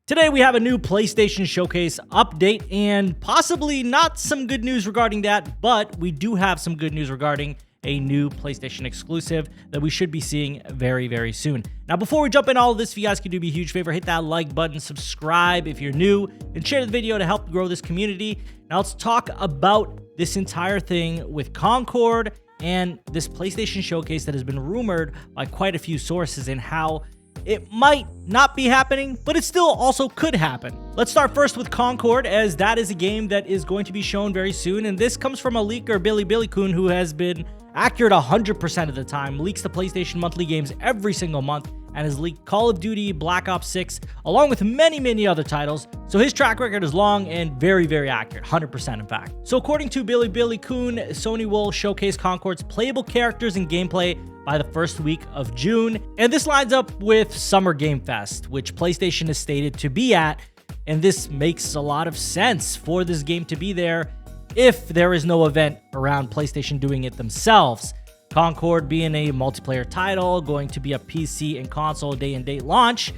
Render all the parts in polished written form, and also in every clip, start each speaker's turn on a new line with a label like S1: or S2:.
S1: Today we have a new PlayStation Showcase update and possibly not some good news regarding that, but we do have some good news regarding a new PlayStation exclusive that we should be seeing very, very soon. Now, before we jump in all of this, if you guys could do me a huge favor, hit that like button, subscribe if you're new, and share the video to help grow this community. Now, let's talk about this entire thing with Concord and this PlayStation Showcase that has been rumored by quite a few sources and how it might not be happening, but it still also could happen. Let's start first with Concord, as that is a game that is going to be shown very soon, and this comes from a leaker, Billy Kun, who has been accurate 100% of the time, leaks the PlayStation monthly games every single month, and has leaked Call of Duty, Black Ops 6, along with many other titles. So his track record is long and very, very accurate, 100% in fact. So according to Billy Kun, Sony will showcase Concord's playable characters and gameplay by the first week of June. And this lines up with Summer Game Fest, which PlayStation is stated to be at. And this makes a lot of sense for this game to be there if there is no event around PlayStation doing it themselves. Concord being a multiplayer title, going to be a PC and console day-and-date launch,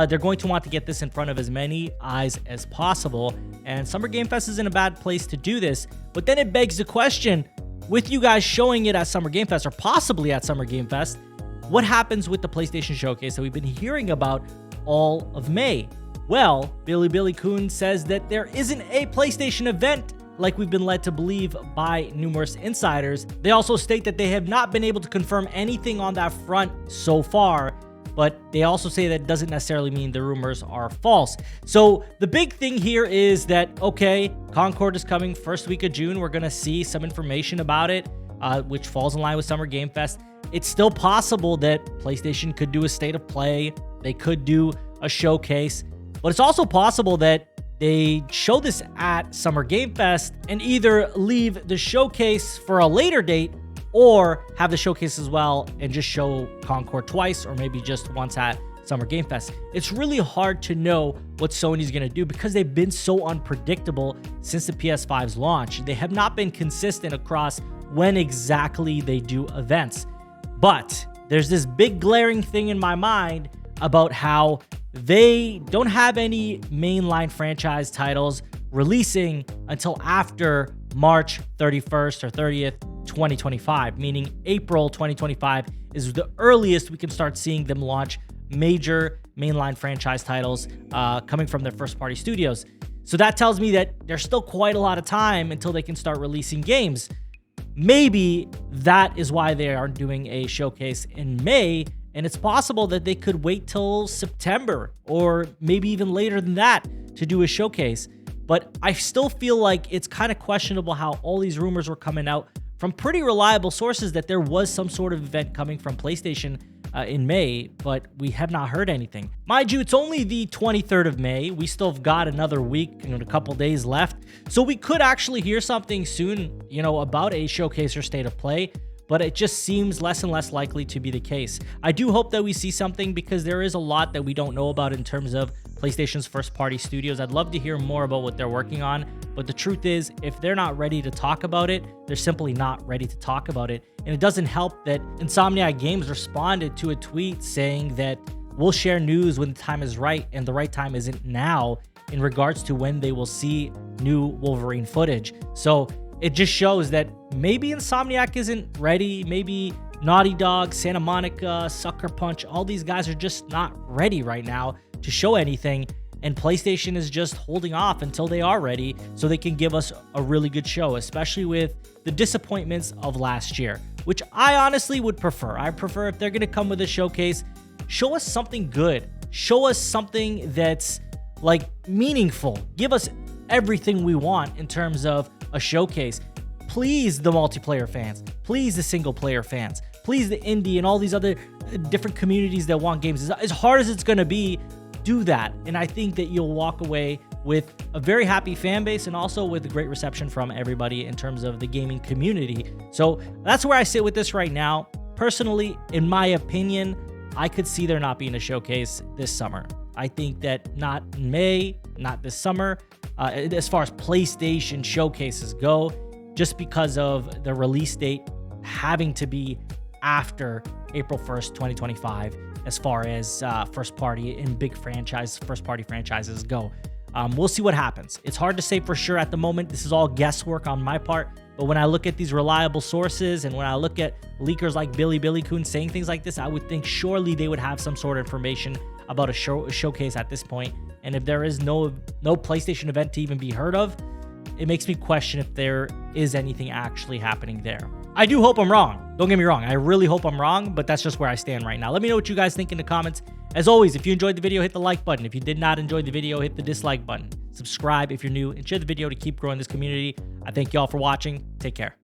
S1: they're going to want to get this in front of as many eyes as possible. And Summer Game Fest isn't a bad place to do this. But then it begs the question, with you guys showing it at Summer Game Fest, or possibly at Summer Game Fest, what happens with the PlayStation Showcase that we've been hearing about all of May? Well, Billy Kun says that there isn't a PlayStation event like we've been led to believe by numerous insiders. They also state that they have not been able to confirm anything on that front so far, but they also say that doesn't necessarily mean the rumors are false. So the big thing here is that, okay, Concord is coming first week of June. We're going to see some information about it, which falls in line with Summer Game Fest. It's still possible that PlayStation could do a state of play. They could do a showcase, but it's also possible that they show this at Summer Game Fest and either leave the showcase for a later date or have the showcase as well and just show Concord twice or maybe just once at Summer Game Fest. It's really hard to know what Sony's going to do because they've been so unpredictable since the PS5's launch. They have not been consistent across when exactly they do events. But there's this big glaring thing in my mind about how they don't have any mainline franchise titles releasing until after March 31st or 30th, 2025, meaning April 2025 is the earliest we can start seeing them launch major mainline franchise titles coming from their first-party studios. So that tells me that there's still quite a lot of time until they can start releasing games. Maybe that is why they aren't doing a showcase in May, and it's possible that they could wait till September or maybe even later than that to do a showcase. But I still feel like it's kind of questionable how all these rumors were coming out from pretty reliable sources that there was some sort of event coming from PlayStation in May, but we have not heard anything. Mind you, it's only the 23rd of May. We still have got another week and a couple days left. So we could actually hear something soon, about a showcase or state of play, but it just seems less and less likely to be the case. I do hope that we see something because there is a lot that we don't know about in terms of PlayStation's first-party studios. I'd love to hear more about what they're working on, but the truth is, if they're not ready to talk about it, they're simply not ready to talk about it. And it doesn't help that Insomniac Games responded to a tweet saying that we'll share news when the time is right, and the right time isn't now in regards to when they will see new Wolverine footage. So it just shows that maybe Insomniac isn't ready. Maybe Naughty Dog, Santa Monica, Sucker Punch, all these guys are just not ready right now to show anything. And PlayStation is just holding off until they are ready so they can give us a really good show, especially with the disappointments of last year, which I honestly would prefer. I prefer if they're going to come with a showcase, show us something good. Show us something that's meaningful. Give us everything we want in terms of a showcase. Please the multiplayer fans, please the single player fans, please the indie and all these other different communities that want games. As hard as it's going to be, do that. And I think that you'll walk away with a very happy fan base and also with a great reception from everybody in terms of the gaming community. So that's where I sit with this right now. Personally, in my opinion, I could see there not being a showcase this summer. I think that not in May, not this summer, as far as PlayStation showcases go, just because of the release date having to be after April 1st, 2025. as far as first party and big first party franchises go. We'll see what happens. It's hard to say for sure at the moment. This is all guesswork on my part. But when I look at these reliable sources and when I look at leakers like Billy Coon saying things like this, I would think surely they would have some sort of information about a showcase at this point. And if there is no PlayStation event to even be heard of, it makes me question if there is anything actually happening there. I do hope I'm wrong. Don't get me wrong. I really hope I'm wrong, but that's just where I stand right now. Let me know what you guys think in the comments. As always, if you enjoyed the video, hit the like button. If you did not enjoy the video, hit the dislike button. Subscribe if you're new and share the video to keep growing this community. I thank you all for watching. Take care.